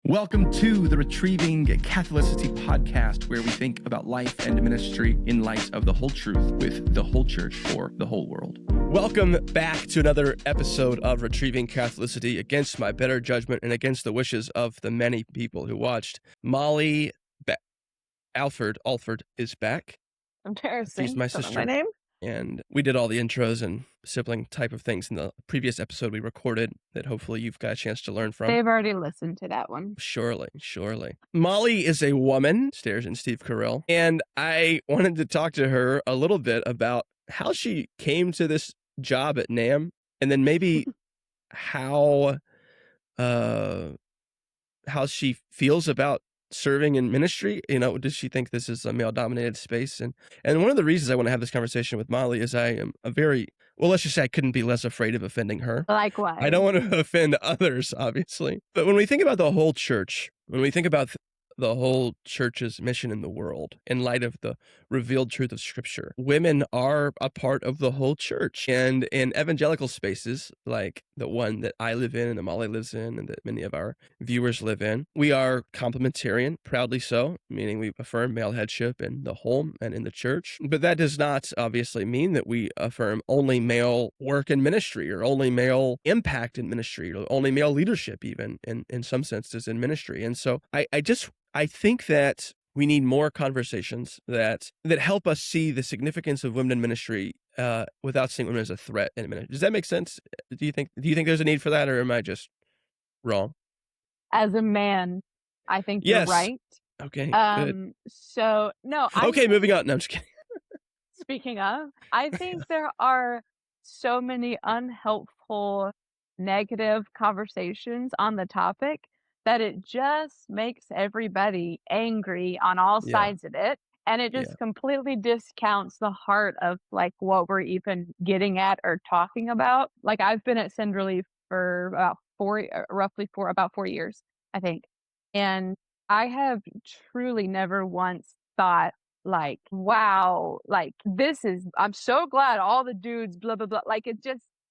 Welcome to the Retrieving Catholicity podcast, where we think about life and ministry in light of the whole truth with the whole church for the whole world. Welcome back to another episode of Retrieving Catholicity against my better judgment and against the wishes of the many people who watched. Molly Alford is back. Embarrassing. She's my Don't know sister. my name. And we did all the intros and sibling type of things in the previous episode we recorded that hopefully you've got a chance to learn from. They've already listened to that one. Surely. Molly is a woman, stares in Steve Carell, and I wanted to talk to her a little bit about how she came to this job at NAM, and then maybe how she feels about serving in ministry. You know, does she think this is a male-dominated space? And one of the reasons I want to have this conversation with Molly is I am let's just say I couldn't be less afraid of offending her. Likewise. I don't want to offend others, obviously. But when we think about the whole church, when we think about the whole church's mission in the world, in light of the revealed truth of Scripture, women are a part of the whole church. And in evangelical spaces, like the one that I live in and that Molly lives in and that many of our viewers live in, we are complementarian, proudly so, meaning we affirm male headship in the home and in the church. But that does not obviously mean that we affirm only male work in ministry or only male impact in ministry or only male leadership even in some senses in ministry. And so I think that we need more conversations that help us see the significance of women in ministry without seeing women as a threat in ministry. Does that make sense? Do you think there's a need for that, or am I just wrong? As a man, I think Yes. you're right. Okay, good. So no. Okay, moving on. No, I'm just kidding. Speaking of, I think there are so many unhelpful, negative conversations on the topic that it just makes everybody angry on all sides of it. And it just completely discounts the heart of like what we're even getting at or talking about. Like I've been at Send Relief for about about 4 years, I think. And I have truly never once thought like, wow, like I'm so glad all the dudes, blah, blah, blah. Like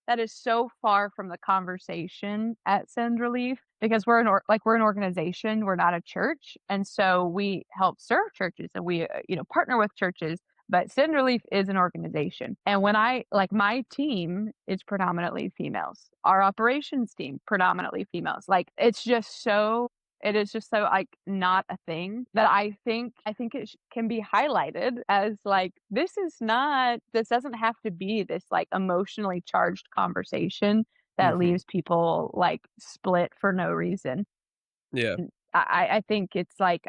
that is so far from the conversation at Send Relief because we're an organization, we're not a church, and so we help serve churches and we partner with churches. But Send Relief is an organization, and when my team is predominantly females, our operations team predominantly females. Like it is just so like not a thing that I think it can be highlighted as like this doesn't have to be this like emotionally charged conversation that leaves people like split for no reason. Yeah. I think it's like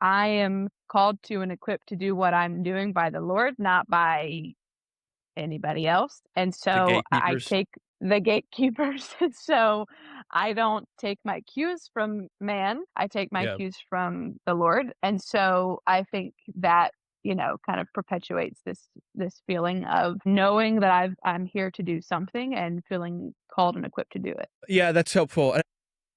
I am called to and equipped to do what I'm doing by the Lord, not by anybody else. And so I take the gatekeepers. So I don't take my cues from man. I take my cues from the Lord. And so I think that, kind of perpetuates this feeling of knowing that I'm here to do something and feeling called and equipped to do it. Yeah, that's helpful.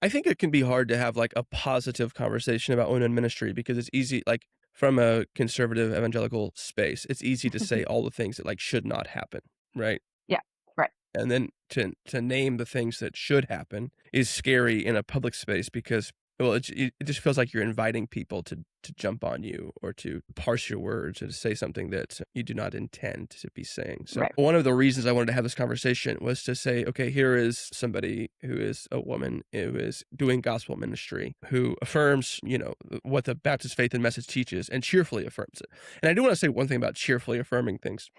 I think it can be hard to have like a positive conversation about women in ministry because it's easy, like from a conservative evangelical space, it's easy to say all the things that like should not happen, right? Yeah, right. And then to name the things that should happen is scary in a public space because, well, it just feels like you're inviting people to jump on you or to parse your words or to say something that you do not intend to be saying. So One of the reasons I wanted to have this conversation was to say, okay, here is somebody who is a woman who is doing gospel ministry, who affirms, what the Baptist faith and message teaches and cheerfully affirms it. And I do want to say one thing about cheerfully affirming things.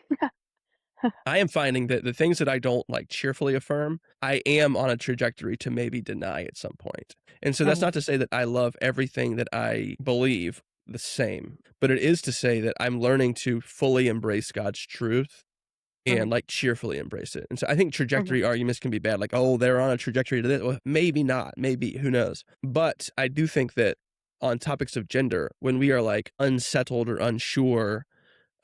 I am finding that the things that I don't like cheerfully affirm, I am on a trajectory to maybe deny at some point. And so that's not to say that I love everything that I believe the same, but it is to say that I'm learning to fully embrace God's truth and like cheerfully embrace it. And so I think trajectory arguments can be bad. Like, oh, they're on a trajectory to this. Well, maybe not, maybe, who knows? But I do think that on topics of gender, when we are like unsettled or unsure,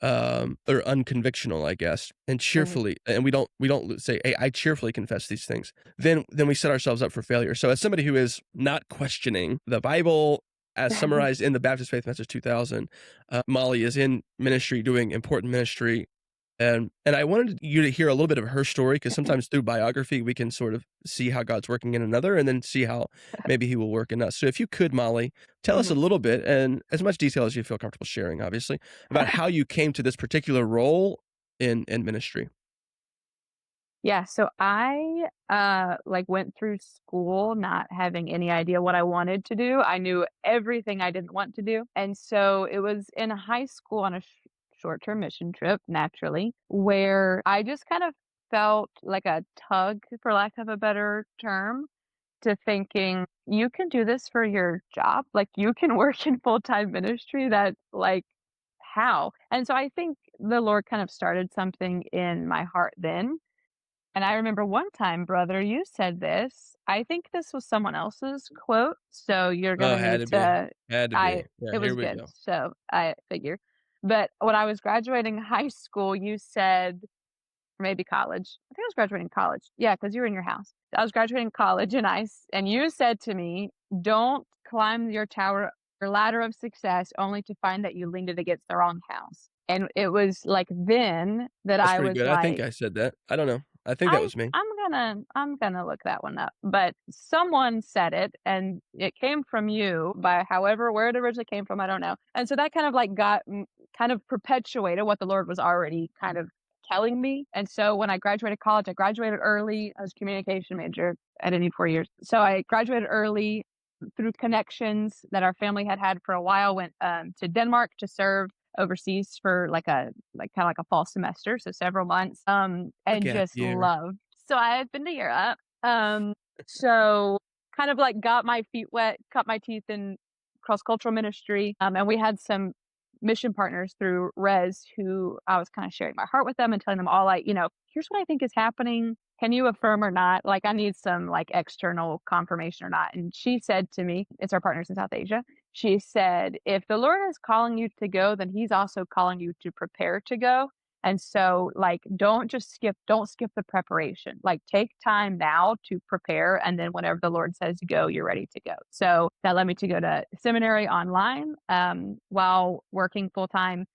or unconvictional, I guess, and cheerfully, and we don't say, hey, I cheerfully confess these things, then we set ourselves up for failure. So as somebody who is not questioning the Bible as summarized in the Baptist Faith Message 2000, Molly is in ministry, doing important ministry, And I wanted you to hear a little bit of her story, because sometimes through biography, we can sort of see how God's working in another and then see how maybe he will work in us. So if you could, Molly, tell us a Mhm. little bit, and as much detail as you feel comfortable sharing, obviously, about how you came to this particular role in ministry. Yeah, so I like went through school not having any idea what I wanted to do. I knew everything I didn't want to do. And so it was in high school on a short-term mission trip, naturally, where I just kind of felt like a tug, for lack of a better term, to thinking you can do this for your job. Like you can work in full-time ministry. That like how? And so I think the Lord kind of started something in my heart then, and I remember one time, brother, you said this. I think this was someone else's quote, so you're Oh, gonna had need to be. to Had to I be. Yeah, it here was we good, go. so I figure. But when I was graduating high school, you said or maybe college. I think I was graduating college. Yeah, because you were in your house. I was graduating college, and and you said to me, "Don't climb your tower or ladder of success only to find that you leaned it against the wrong house." And it was like then that That's I pretty was good. I think like, I said that. I don't know. I think that was me. I'm gonna look that one up. But someone said it and it came from you by however where it originally came from, I don't know. And so that kind of like kind of perpetuated what the Lord was already kind of telling me. And so when I graduated college, I graduated early. I was a communication major. I didn't need 4 years. So I graduated early through connections that our family had had for a while, went to Denmark to serve overseas for like kind of like a fall semester, so several months, A and gap just year. loved. So I had been to Europe, so kind of like got my feet wet, cut my teeth in cross cultural ministry, and we had some mission partners through Res who I was kind of sharing my heart with them and telling them all like, here's what I think is happening. Can you affirm or not? Like I need some like external confirmation or not. And she said to me, it's our partners in South Asia. She said, if the Lord is calling you to go, then he's also calling you to prepare to go. And so like don't skip the preparation. Like take time now to prepare, and then whenever the Lord says go, you're ready to go. So that led me to go to seminary online while working full time,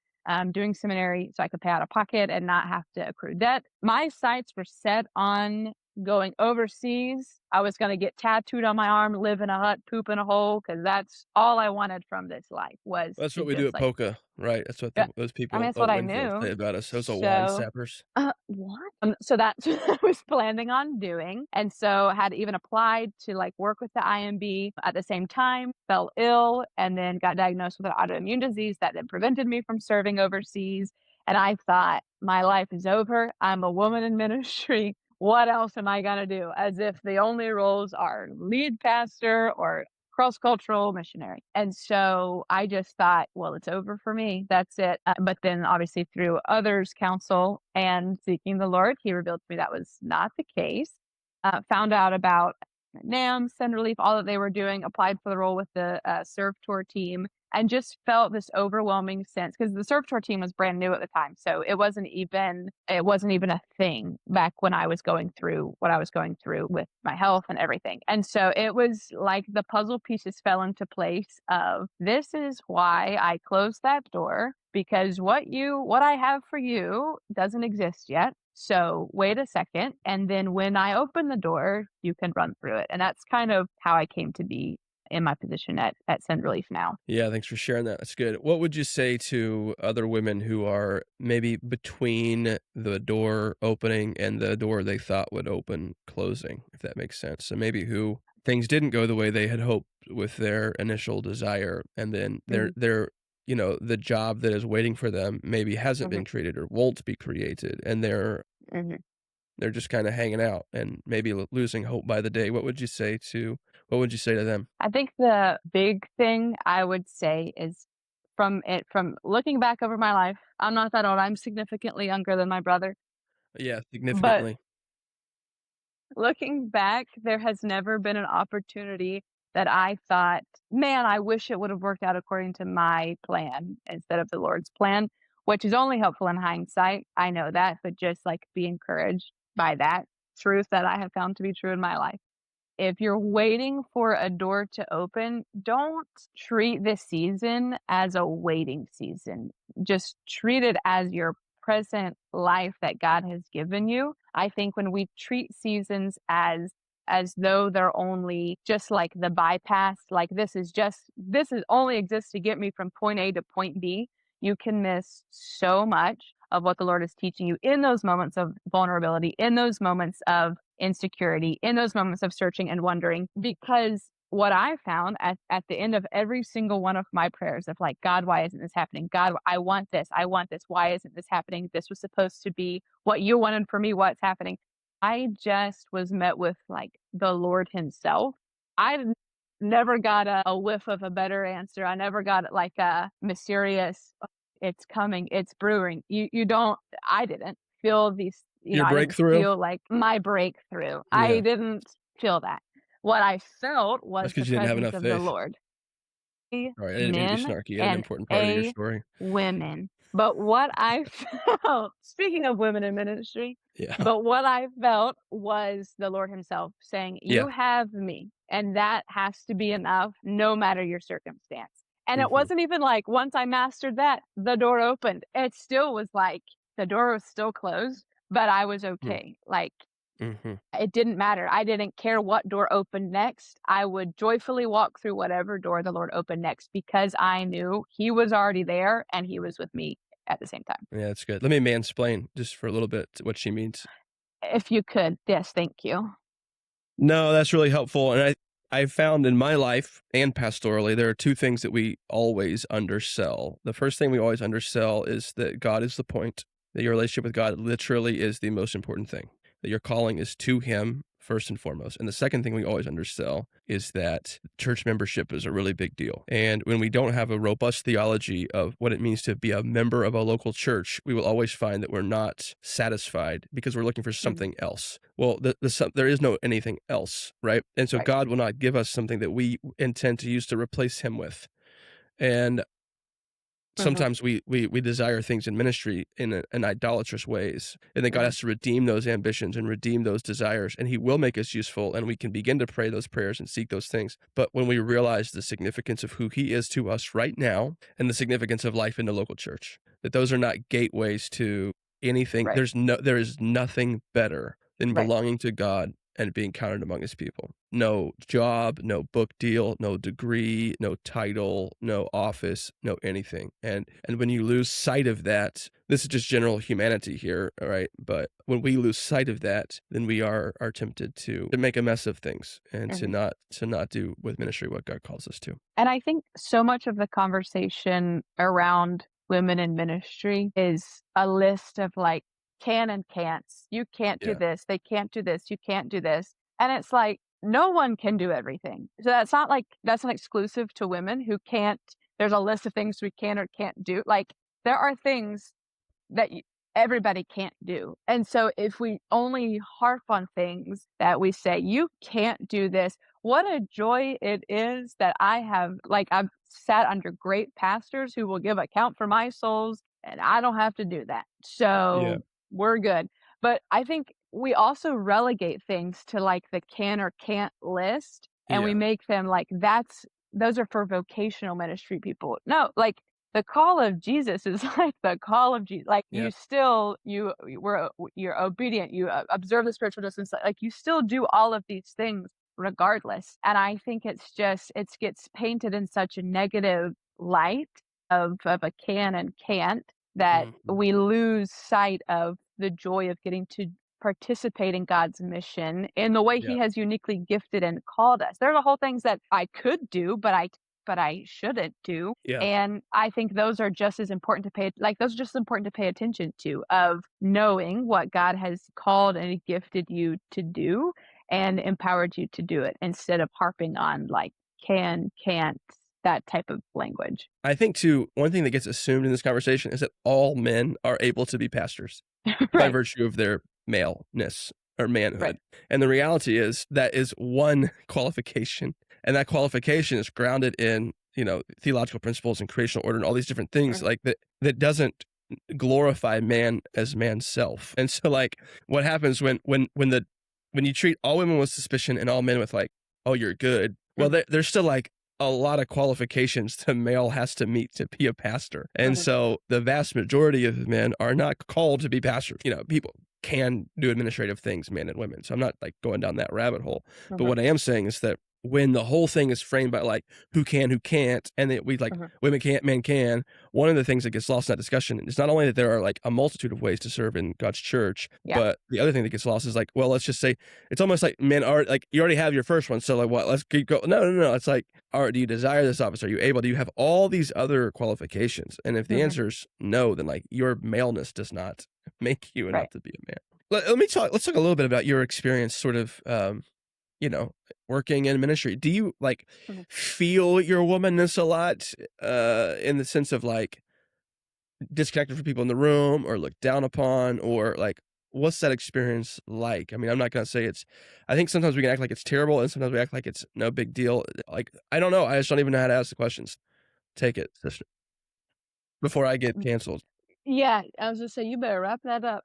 doing seminary so I could pay out of pocket and not have to accrue debt. My sights were set on going overseas. I was going to get tattooed on my arm, live in a hut, poop in a hole, because that's all I wanted from this life was That's to what we do just at like, Polka, right? That's what yeah, those I mean, people that's what at I Winfield say knew. about us. Those are wine So sappers. what? So that's what I was planning on doing. And so I had even applied to like work with the IMB at the same time, fell ill, and then got diagnosed with an autoimmune disease that then prevented me from serving overseas. And I thought, my life is over. I'm a woman in ministry. What else am I going to do? As if the only roles are lead pastor or cross cultural missionary. And so I just thought, well, it's over for me. That's it. But then, obviously, through others' counsel and seeking the Lord, he revealed to me that was not the case. Found out about NAM, Send Relief, all that they were doing, applied for the role with the Serve Tour team, and just felt this overwhelming sense because the Serve Tour team was brand new at the time, so it wasn't even a thing back when I was going through what I was going through with my health and everything. And so it was like the puzzle pieces fell into place of this is why I closed that door, because what I have for you doesn't exist yet. So wait a second. And then when I open the door, you can run through it. And that's kind of how I came to be in my position at Send Relief now. Yeah, thanks for sharing that. That's good. What would you say to other women who are maybe between the door opening and the door they thought would open closing, if that makes sense? So maybe who things didn't go the way they had hoped with their initial desire, and then Hmm. the job that is waiting for them maybe hasn't Hmm. been created or won't be created, and Hmm. they're just kind of hanging out and maybe losing hope by the day. What would you say to them? I think the big thing I would say is from looking back over my life, I'm not that old. I'm significantly younger than my brother. Yeah, But significantly. looking back, there has never been an opportunity that I thought, man, I wish it would have worked out according to my plan instead of the Lord's plan, which is only helpful in hindsight. I know that, but just like be encouraged by that truth that I have found to be true in my life. If you're waiting for a door to open, don't treat this season as a waiting season. Just treat it as your present life that God has given you. I think when we treat seasons as though they're only just like the bypass, like this is only exists to get me from point A to point B, you can miss so much of what the Lord is teaching you in those moments of vulnerability, in those moments of insecurity, in those moments of searching and wondering. Because what I found at the end of every single one of my prayers of like, God, why isn't this happening? God, I want this. Why isn't this happening? This was supposed to be what you wanted for me. What's happening? I just was met with like the Lord himself. I never got a whiff of a better answer. I never got like a mysterious, it's coming, it's brewing. I didn't feel these, Your I didn't breakthrough? feel like my breakthrough. Yeah. I didn't feel that. What I felt was That's the 'cause you didn't have presence enough of the faith. Lord. All right, I didn't mean to be Men snarky. You had an and important part of your a story. women. But what I felt, speaking of women in ministry, Yeah. but what I felt was the Lord himself saying, Yeah. you have me. And that has to be enough no matter your circumstance. And it Mhm. wasn't even like once I mastered that, the door opened. It still was like the door was still closed, but I was okay. Like Mhm. it didn't matter. I didn't care what door opened next. I would joyfully walk through whatever door the Lord opened next because I knew he was already there and he was with me at the same time. Yeah, that's good. Let me mansplain just for a little bit what she means. If you could. Yes, thank you. No, that's really helpful. And I found in my life and pastorally, there are two things that we always undersell. The first thing we always undersell is that God is the point, that your relationship with God literally is the most important thing, that your calling is to him first and foremost. And the second thing we always undersell is that church membership is a really big deal. And when we don't have a robust theology of what it means to be a member of a local church, we will always find that we're not satisfied because we're looking for something else. Well, there is no anything else, right? And so Right. God will not give us something that we intend to use to replace him with. And sometimes we desire things in ministry in idolatrous ways, and then God has to redeem those ambitions and redeem those desires, and he will make us useful, and we can begin to pray those prayers and seek those things. But when we realize the significance of who he is to us right now and the significance of life in the local church, that those are not gateways to anything. Right. There is nothing better than Right. belonging to God and being counted among his people. No job, no book deal, no degree, no title, no office, no anything. And when you lose sight of that, this is just general humanity here, all right? But when we lose sight of that, then we are tempted to make a mess of things and to not do with ministry what God calls us to. And I think so much of the conversation around women in ministry is a list of like can and can'ts. You can't do this. They can't do this. You can't do this. And it's like, no one can do everything. So that's not exclusive to women who can't. There's a list of things we can or can't do. Like there are things that everybody can't do. And so if we only harp on things that we say, you can't do this, what a joy it is that I've sat under great pastors who will give account for my souls, and I don't have to do that. So we're good. But I think we also relegate things to like the can or can't list, and we make them like those are for vocational ministry people. No, like the call of Jesus is like the call of Jesus. Like you're obedient. You observe the spiritual distance. Like you still do all of these things regardless. And I think it gets painted in such a negative light of a can and can't that we lose sight of the joy of getting to participate in God's mission in the way he has uniquely gifted and called us. There are the whole things that I could do, but I shouldn't do. Yeah. And I think those are just as important to pay attention to, of knowing what God has called and gifted you to do and empowered you to do it, instead of harping on like can, can't, that type of language. I think too, one thing that gets assumed in this conversation is that all men are able to be pastors by virtue of their maleness or manhood. Right. And the reality is that is one qualification. And that qualification is grounded in, theological principles and creational order and all these different things like that doesn't glorify man as man's self. And so like what happens when you treat all women with suspicion and all men with like, oh, you're good. Well, they're still like, a lot of qualifications the male has to meet to be a pastor. And Mhm. so the vast majority of men are not called to be pastors. People can do administrative things, men and women. So I'm not like going down that rabbit hole. But Mhm. what I am saying is that when the whole thing is framed by like who can, who can't, and that we like Mhm. women can't, men can, one of the things that gets lost in that discussion is not only that there are like a multitude of ways to serve in God's church, Yeah. but the other thing that gets lost is like, well, let's just say it's almost like men are like, you already have your first one. So like what, let's keep going. No. It's like, all right, do you desire this office? Are you able? Do you have all these other qualifications? And if the Mhm. answer is no, then like your maleness does not make you enough Right. to be a man. Let's talk a little bit about your experience sort of, working in ministry. Do you like Mhm. feel your womanness a lot, in the sense of like disconnected from people in the room or looked down upon, or like, what's that experience like? I mean, I'm not going to say I think sometimes we can act like it's terrible and sometimes we act like it's no big deal. Like, I don't know. I just don't even know how to ask the questions. Take it, sister, before I get canceled. Yeah, I was gonna say, you better wrap that up.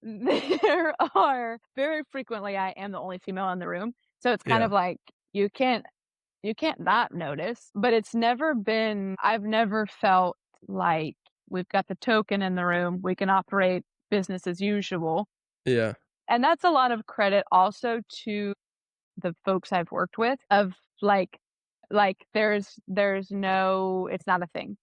There are very frequently I am the only female in the room, so it's kind Yeah. of like you can't not notice, but I've never felt like we've got the token in the room, we can operate business as usual. Yeah. And that's a lot of credit also to the folks I've worked with of there's no it's not a thing.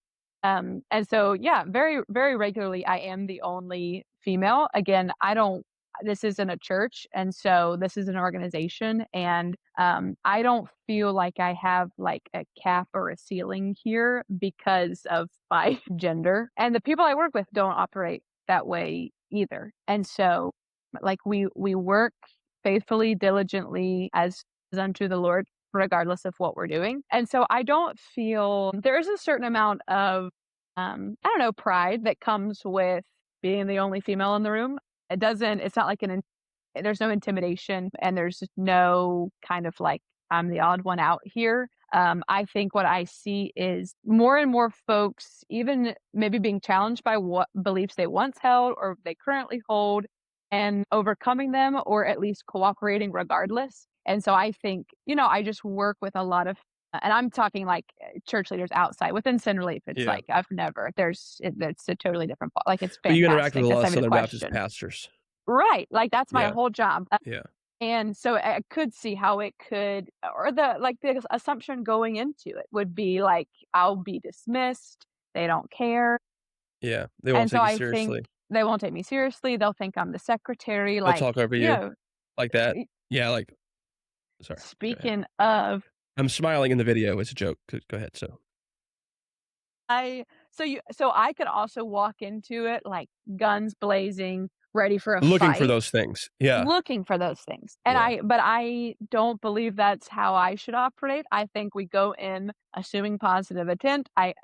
And so yeah, very, very regularly I am the only female. Again, I don't this isn't a church, and so this is an organization, and I don't feel like I have like a cap or a ceiling here because of my gender. And the people I work with don't operate that way either. And so like we work faithfully, diligently as unto the Lord, regardless of what we're doing. And so I don't feel there's a certain amount of, I don't know, pride that comes with being the only female in the room. It's not like there's no intimidation and there's no kind of like, I'm the odd one out here. I think what I see is more and more folks, even maybe being challenged by what beliefs they once held or they currently hold, and overcoming them or at least cooperating regardless. And so I think, I just work with a lot of, and I'm talking like church leaders outside within Sin Relief. It's Yeah. like it's a totally different, like it's But you interact with fantastic. a lot That's of not even a Southern Baptist question. pastors. Right. Like that's my Yeah. whole job. Yeah. And so I could see how it could, or the assumption going into it would be like, I'll be dismissed. They don't care. Yeah. They won't And so take you I think seriously. they won't take me seriously. They'll think I'm the secretary. They'll Like, talk over you you know, like that. y- Yeah. Like, sorry. Go ahead. speaking of, I'm smiling in the video. It's a joke. Go ahead. So, so I could also walk into it like guns blazing, ready for a looking for fight, those things. Yeah. looking for those things. And Yeah. but I don't believe that's how I should operate. I think we go in assuming positive intent. I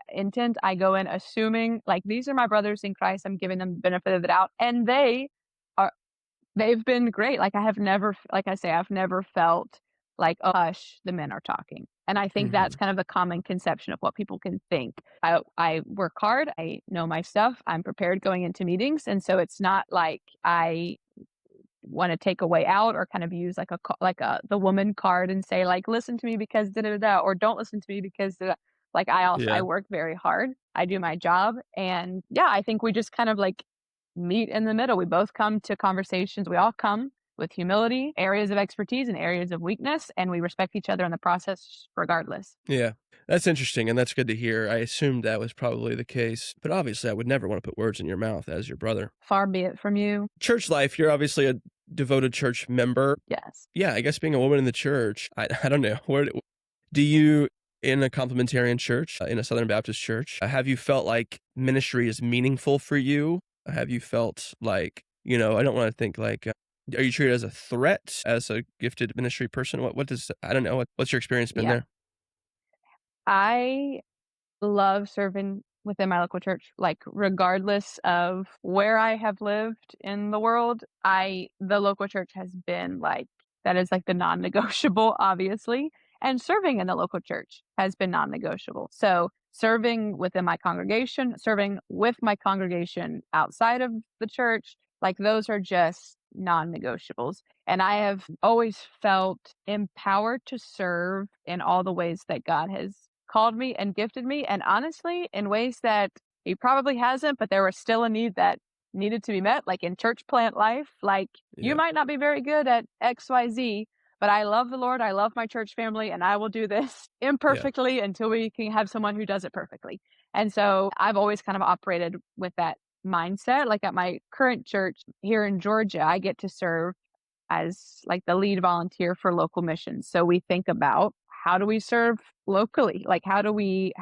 go in assuming like these are my brothers in Christ. I'm giving them the benefit of the doubt, and are they've been great. Like like I say, I've never felt like, oh, hush, the men are talking. And I think Hmm. that's kind of the common conception of what people can think. I work hard. I know my stuff. I'm prepared going into meetings. And so it's not like I want to take a way out or kind of use the woman card and say like, listen to me because da da da, or don't listen to me because da, da. Like I Yeah. work very hard. I do my job, and yeah, I think we just kind of like meet in the middle. We both come to conversations. We all come with humility, areas of expertise and areas of weakness, and we respect each other in the process regardless. Yeah. That's interesting. And that's good to hear. I assumed that was probably the case, but obviously I would never want to put words in your mouth as your brother. Far be it from you. Church life, you're obviously a devoted church member. Yes. Yeah. I guess being a woman in the church, I don't know. Where do you, in a complementarian church, in a Southern Baptist church, have you felt like ministry is meaningful for you? Have you felt like, I don't want to think like, are you treated as a threat as a gifted ministry person? I don't know. What's your experience been Yeah. there? I love serving within my local church, like regardless of where I have lived in the world. The local church has been like, that is like the non-negotiable, obviously. And serving in the local church has been non-negotiable. So serving within my congregation, serving with my congregation outside of the church, like those are just non-negotiables. And I have always felt empowered to serve in all the ways that God has called me and gifted me. And honestly, in ways that he probably hasn't, but there was still a need that needed to be met, like in church plant life. Like, you Yeah. might not be very good at XYZ, but I love the Lord, I love my church family, and I will do this imperfectly until we can have someone who does it perfectly. And so I've always kind of operated with that mindset. Like at my current church here in Georgia, I get to serve as like the lead volunteer for local missions. So we think about, how do we serve locally? Like how do we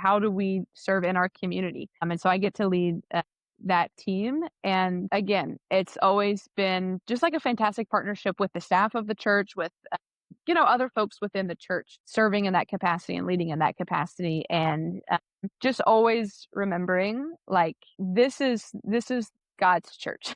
serve in our community? And so I get to lead that team. And again, it's always been just like a fantastic partnership with the staff of the church, with other folks within the church serving in that capacity and leading in that capacity, and just always remembering, like, this is God's church.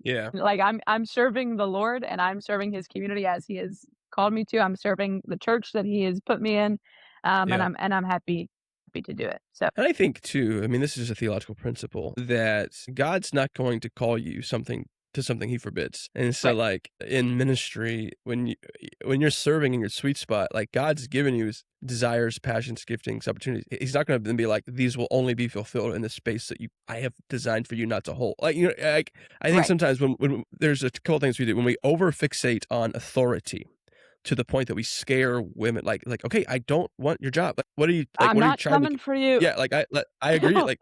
Yeah. Like, I'm serving the Lord, and I'm serving his community as he has called me to. I'm serving the church that he has put me in, and Yeah. I'm happy to do it. So And I think too, I mean, this is a theological principle that God's not going to call you something he forbids. And so right. like in ministry, when you're serving in your sweet spot, like God's given you his desires, passions, giftings, opportunities. He's not going to be like, these will only be fulfilled in the space that I have designed for you not to hold. Like, like I think Right. sometimes when there's a couple of things we do, when we over fixate on authority to the point that we scare women, like, okay, I don't want your job. Like, what are you, like, I'm what are you not trying to coming for you. yeah, like I agree. Like,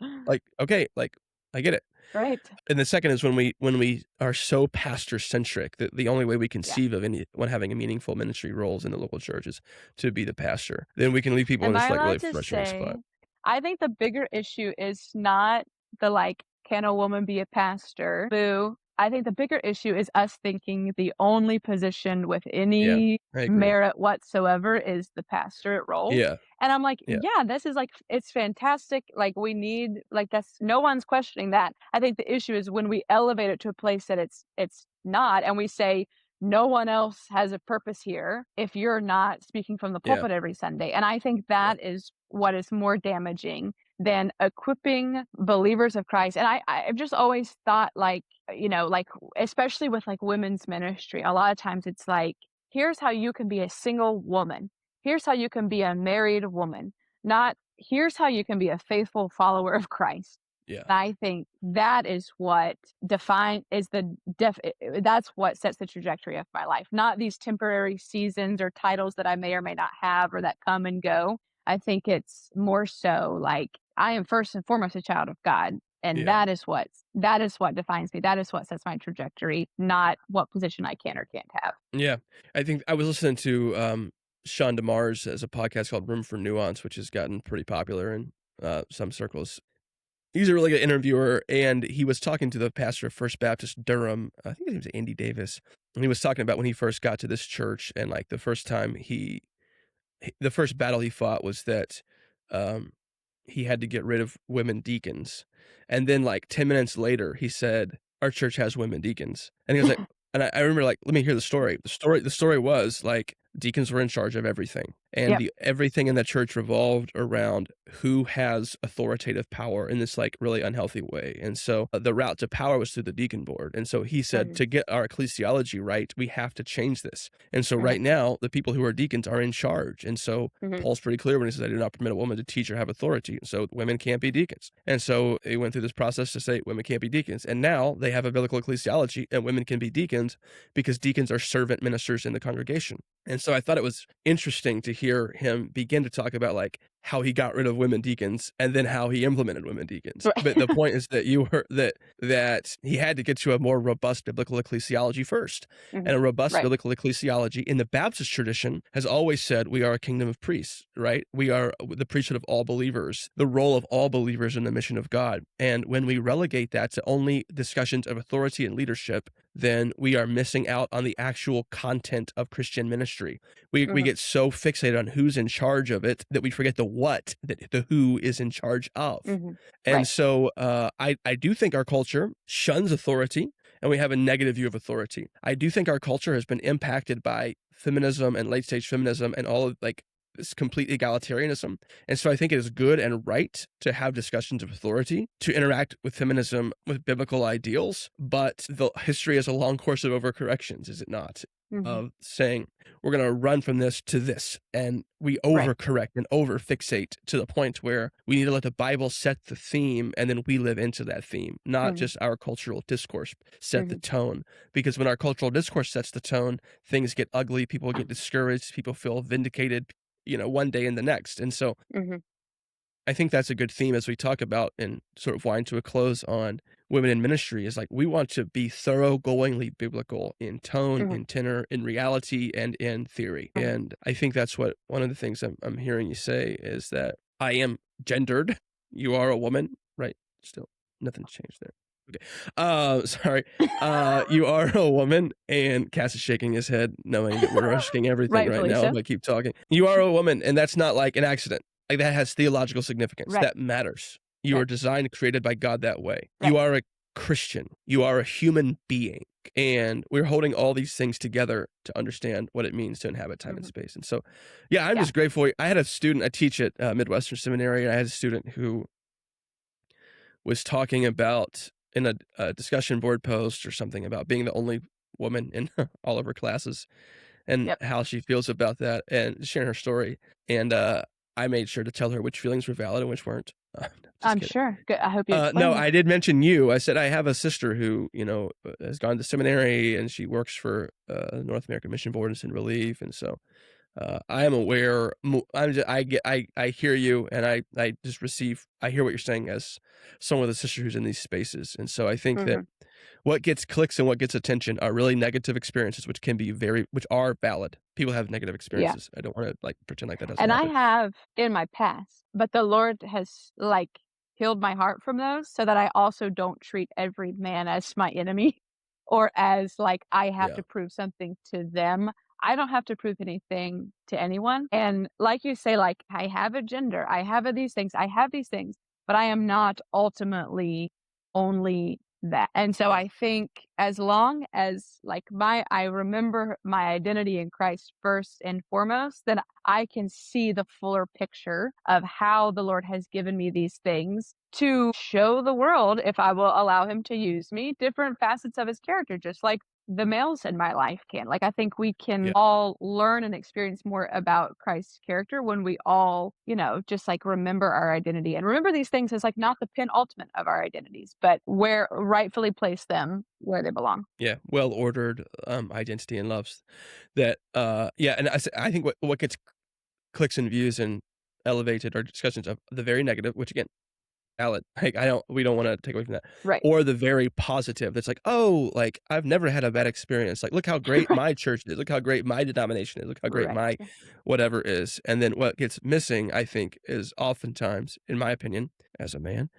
okay, like I get it. Right. And the second is when we are so pastor centric that the only way we conceive of anyone having a meaningful ministry roles in the local church is to be the pastor. Then we can leave people in Am this I like really allowed to frustrating say, spot. I think the bigger issue is not the, like, can a woman be a pastor? Boo. I think the bigger issue is us thinking the only position with Yeah, any I agree. merit whatsoever is the pastorate role. Yeah, And I'm like, yeah, yeah, this is like, it's fantastic. Like, we need, like, that's, no one's questioning that. I think the issue is when we elevate it to a place that it's not, and we say, no one else has a purpose here if you're not speaking from the yeah, pulpit every Sunday. And I think yeah, that is what is more damaging than equipping believers of Christ. And I've just always thought, like, like, especially with like women's ministry, a lot of times it's like, here's how you can be a single woman. Here's how you can be a married woman. Not, here's how you can be a faithful follower of Christ. yeah, And I think that is what that's what sets the trajectory of my life, not these temporary seasons or titles that I may or may not have or that come and go. I think it's more so like, I am first and foremost a child of God, and yeah, that is what defines me. That is what sets my trajectory, not what position I can or can't have. yeah. I think I was listening to Sean DeMars as a podcast called Room for Nuance, which has gotten pretty popular in some circles. He's a really good interviewer, and he was talking to the pastor of First Baptist Durham. I think his name was Andy Davis. And he was talking about when he first got to this church, and like the first time the first battle he fought was that he had to get rid of women deacons. And then like 10 minutes later, he said, our church has women deacons. And he was like, and I remember like, let me hear the story. The story was like, deacons were in charge of everything. And Yep. Everything in the church revolved around who has authoritative power in this like really unhealthy way. And so the route to power was through the deacon board. And so he said, to get our ecclesiology right, we have to change this. And so right now, the people who are deacons are in charge. And so Paul's pretty clear when he says, I do not permit a woman to teach or have authority. So women can't be deacons. And so he went through this process to say women can't be deacons. And now they have a biblical ecclesiology and women can be deacons because deacons are servant ministers in the congregation. And so I thought it was interesting to hear him begin to talk about like how he got rid of women deacons and then how he implemented women deacons. Right. But the point is that that he had to get to a more robust biblical ecclesiology first. And a robust biblical ecclesiology in the Baptist tradition has always said we are a kingdom of priests, right? We are the priesthood of all believers, the role of all believers in the mission of God. And when we relegate that to only discussions of authority and leadership, then we are missing out on the actual content of Christian ministry. We get so fixated on who's in charge of it that we forget the what, that the who is in charge of. And so I do think our culture shuns authority, and we have a negative view of authority. I do think our culture has been impacted by feminism and late stage feminism and all of like this complete egalitarianism. And so I think it is good and right to have discussions of authority, to interact with feminism with biblical ideals. But the history is a long course of overcorrections, is it not? Mhm. Of saying we're going to run from this to this, and we Right. overcorrect and overfixate to the point where we need to let the Bible set the theme, and then we live into that theme, not Mhm. just our cultural discourse set the Mhm. tone. Because when our cultural discourse sets the tone, things get ugly, people get discouraged, people feel vindicated, one day and the next. And so Mhm. I think that's a good theme as we talk about and sort of wind to a close on women in ministry, is like we want to be thoroughgoingly biblical in tone, Mhm. in tenor, in reality, and in theory. Mhm. And I think that's what one of the things I'm hearing you say is that I am gendered. You are a woman, right? Still, nothing's changed there. Okay. Sorry. You are a woman, and Cass is shaking his head, knowing that we're risking everything right Rightfully now so. if I keep talking. You are a woman, and that's not like an accident. Like, that has theological significance. Right. That matters. You Right. are designed, created by God that way. Right. You are a Christian. You are a human being. And we're holding all these things together to understand what it means to inhabit time and Mhm. space. And so, yeah, I'm Yeah. just grateful. I had a student, I teach at Midwestern Seminary, and I had a student who was talking about in a discussion board post or something about being the only woman in all of her classes and Yep. how she feels about that and sharing her story. And I made sure to tell her which feelings were valid and which weren't. Just I'm kidding. sure. Good. I hope you No, explained. I did mention you. I said I have a sister who, has gone to seminary and she works for North American Mission Board and Sin Relief, and so I am aware. I hear you, and I just receive. I hear what you're saying as someone with a sister who's in these spaces, and so I think that Mhm. what gets clicks and what gets attention are really negative experiences, which are valid. People have negative Yeah. experiences. I don't want to like pretend like that doesn't And I happen. have in my past, but the Lord has, like, healed my heart from those so that I also don't treat every man as my enemy or as, like, I have Yeah, to prove something to them. I don't have to prove anything to anyone, and like you say, like, I have a gender, I have these things, I have these things, but I am not ultimately only that. And so yeah, I think as long as, like, I remember my identity in Christ first and foremost, then I can see the fuller picture of how the Lord has given me these things to show the world, if I will allow him to use me, different facets of his character, just like the males in my life can. Like, I think we can yeah, all learn and experience more about Christ's character when we all, just like remember our identity and remember these things as like not the penultimate of our identities, but where rightfully place them where they belong. yeah. Well ordered identity and loves that. Yeah, and I think what gets clicks and views and elevated are discussions of the very negative, which again, valid. Like, we don't wanna take away from that. Right. Or the very positive that's like, "Oh, like, I've never had a bad experience. Like, look how great Right. my church is. Look how great my denomination is. Look how great Right. my whatever is." And then what gets missing, I think, is oftentimes, in my opinion, as a man,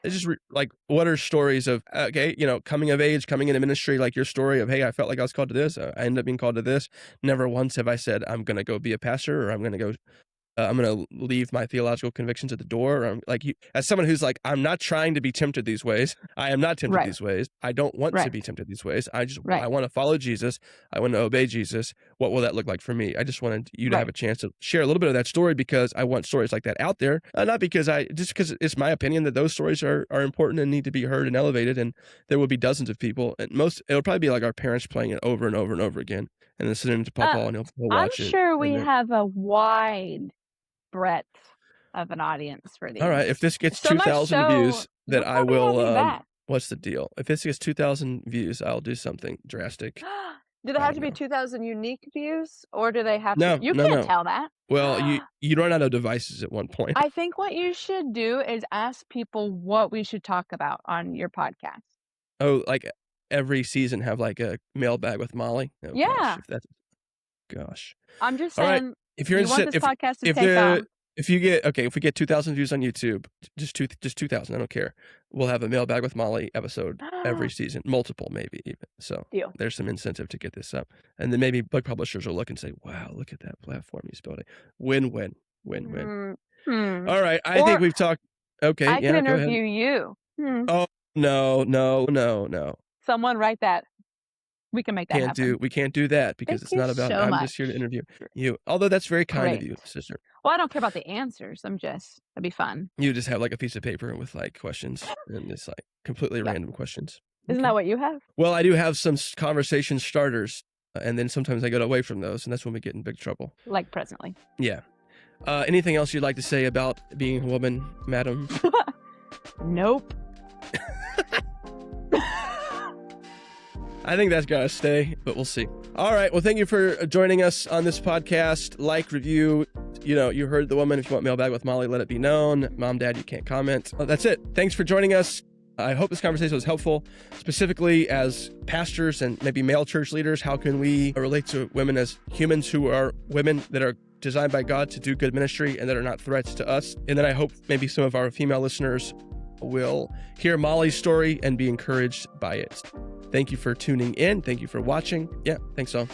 it's just like, what are stories of, okay, coming of age, coming into ministry, like your story of, "Hey, I felt like I was called to this. I ended up being called to this." Never once have I said, "I'm gonna go be a pastor," or I'm gonna leave my theological convictions at the door. Like, as someone who's like, I'm not trying to be tempted these ways. I am not tempted Right. these ways. I don't want to Right. be tempted these ways. I Right. want to follow Jesus. I want to obey Jesus. What will that look like for me? I just wanted you to have Right. a chance to share a little bit of that story because I want stories like that out there. Not because just because it's my opinion that those stories are important and need to be heard and elevated. And there will be dozens of people, and it'll probably be like our parents playing it over and over and over again, and then sending it to Uh, Papa, and he'll I'm watch it. sure we And then, have a wide breadth of an audience for all right, if these. this gets So much 2,000 so, views, then we'll I probably have will, you back. what's the deal? If this gets 2,000 views, I'll do something drastic. Do they I have don't to be know. 2,000 unique views, or do they have to? No, You no, can't no. tell that. Well, you run out of devices at one point. I think what you should do is ask people what we should talk about on your podcast. Oh, like, every season have, like, a mailbag with Molly? Oh gosh, Yeah, gosh. I'm just All right, saying, if you're you want interested, this podcast to take off. if we get 2,000 views on YouTube, just 2,000, I don't care. We'll have a Mailbag with Molly episode every season, multiple maybe even. So Deal. there's some incentive to get this up, and then maybe book publishers will look and say, "Wow, look at that platform he's building. Win-win, win-win." Mm, hmm. All right, I think Or we've talked. Okay, I could yeah, go ahead. interview you. Oh no, no, no, no. Someone write that. We can make that happen. We can't do that because Thank it's you not about, so I'm much. just here to interview you. Although that's very kind of you, Great. sister. Well, I don't care about the answers. That'd be fun. You just have like a piece of paper with like questions and it's like completely Yeah. random questions. Isn't that what you have? Well, I do have some conversation starters, and then sometimes I go away from those, and that's when we get in big trouble. Like presently. Yeah. Anything else you'd like to say about being a woman, madam? Nope. I think that's gotta stay, but we'll see. All right. Well, thank you for joining us on this podcast. Like, review. You heard the woman. If you want Mailbag with Molly, let it be known. Mom, Dad, you can't comment. That's it. Thanks for joining us. I hope this conversation was helpful, specifically as pastors and maybe male church leaders. How can we relate to women as humans who are women that are designed by God to do good ministry and that are not threats to us? And then I hope maybe some of our female listeners will hear Molly's story and be encouraged by it. Thank you for tuning in. Thank you for watching. Yeah, thanks all.